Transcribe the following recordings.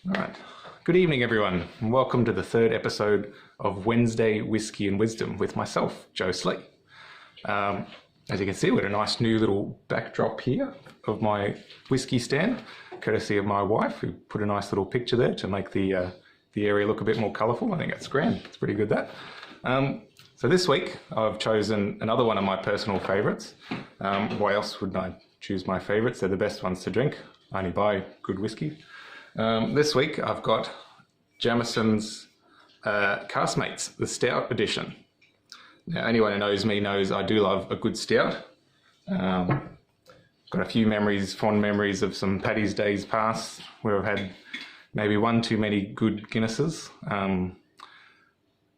All right. Good evening, everyone, and welcome to the third episode of Wednesday Whiskey and Wisdom with myself, Joe Slee. As you can see, we've got a nice new little backdrop here of my whiskey stand, courtesy of my wife, who put a nice little picture there to make the area look a bit more colourful. I think that's grand. It's pretty good, that. So this week, I've chosen another one of my personal favourites. Why else would I choose my favourites? They're the best ones to drink. I only buy good whiskey. This week I've got Jameson's Caskmates, the Stout Edition. Now, anyone who knows me knows I do love a good stout. Got a few fond memories of some Paddy's days past where I've had maybe one too many good Guinnesses,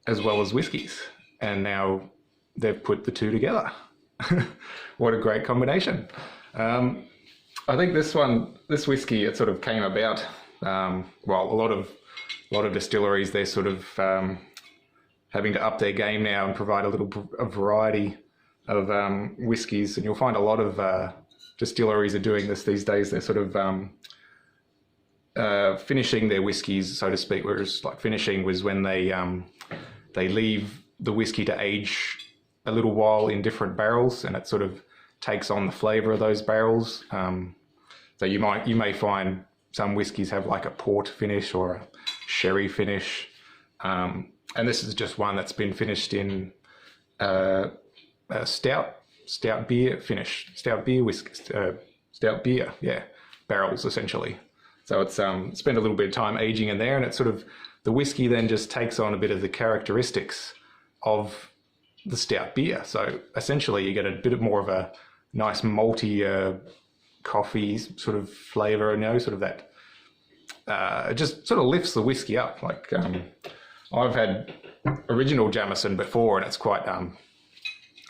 as well as whiskies. And now they've put the two together. What a great combination. I think this whiskey, it sort of came about, well, a lot of distilleries, they're sort of having to up their game now and provide a variety of whiskies. And you'll find a lot of distilleries are doing this these days. They're sort of finishing their whiskies, so to speak, whereas like finishing was when they leave the whiskey to age a little while in different barrels, and it sort of takes on the flavour of those barrels. So you may find some whiskies have like a port finish or a sherry finish, and this is just one that's been finished in a stout beer finish, stout beer, yeah, barrels essentially. So it's spent a little bit of time aging in there, and it's sort of the whiskey then just takes on a bit of the characteristics of the stout beer. So essentially you get a bit more of a nice malty coffee sort of flavour, sort of that, it just sort of lifts the whiskey up. Like I've had original Jameson before, and it's quite,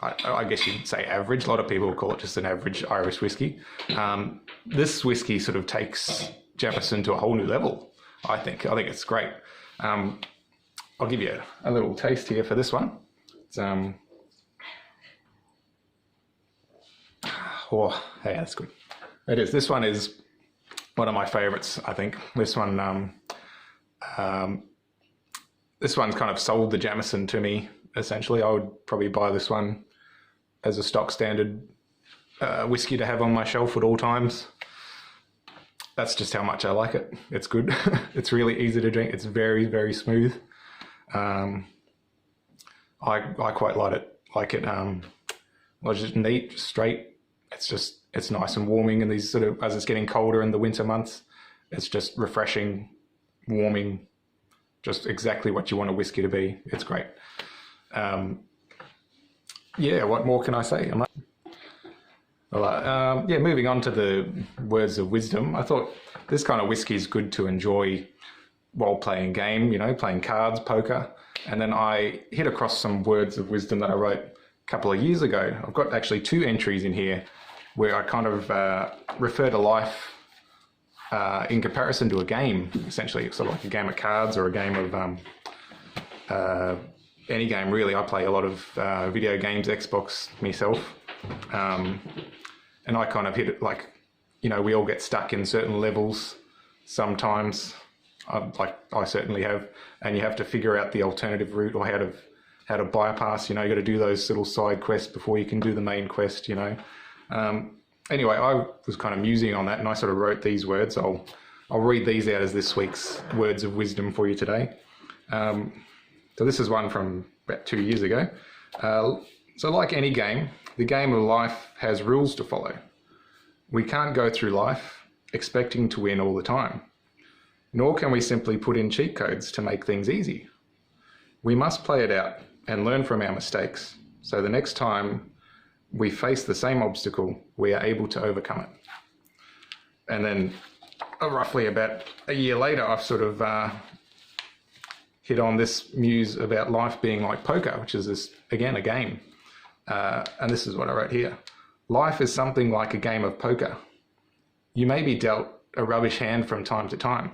I guess you'd say average. A lot of people call it just an average Irish whiskey. This whiskey sort of takes Jameson to a whole new level, I think. I think it's great. I'll give you a little taste here for this one. It's, oh, yeah, that's good. It is. This one is one of my favourites, I think. This one, this one's kind of sold the Jameson to me, essentially. I would probably buy this one as a stock standard whiskey to have on my shelf at all times. That's just how much I like it. It's good. It's really easy to drink. It's very, very smooth. I quite like it. Well, it's just neat, just straight. It's nice and warming in these sort of, as it's getting colder in the winter months. It's just refreshing, warming, just exactly what you want a whiskey to be. It's great. Yeah, what more can I say? Well, yeah, moving on to the words of wisdom. I thought this kind of whiskey is good to enjoy while playing game, playing cards, poker. And then I hit across some words of wisdom that I wrote a couple of years ago. I've got actually 2 entries in here where I kind of refer to life in comparison to a game, essentially. Sort of like a game of cards or a game of any game, really. I play a lot of video games, Xbox myself. And I kind of hit it like, we all get stuck in certain levels sometimes. I certainly have, and you have to figure out the alternative route or how to bypass. You got to do those little side quests before you can do the main quest. Anyway, I was kind of musing on that, and I sort of wrote these words. I'll read these out as this week's words of wisdom for you today. So this is one from about 2 years ago. So like any game, the game of life has rules to follow. We can't go through life expecting to win all the time. Nor can we simply put in cheat codes to make things easy. We must play it out and learn from our mistakes, so the next time we face the same obstacle, we are able to overcome it. And then roughly about a year later, I've sort of hit on this muse about life being like poker, which is, again, a game. And this is what I wrote here. Life is something like a game of poker. You may be dealt a rubbish hand from time to time,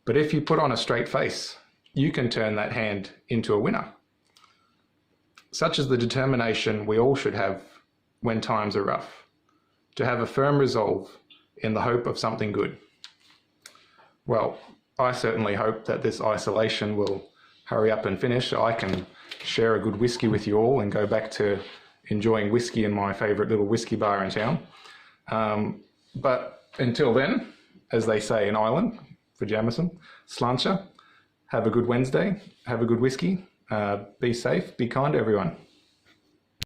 but if you put on a straight face, you can turn that hand into a winner. Such is the determination we all should have when times are rough, to have a firm resolve in the hope of something good. Well, I certainly hope that this isolation will hurry up and finish. I can share a good whiskey with you all and go back to enjoying whiskey in my favourite little whiskey bar in town. But until then, as they say in Ireland, for Jameson, sláinte. Have a good Wednesday. Have a good whiskey. Be safe. Be kind to everyone.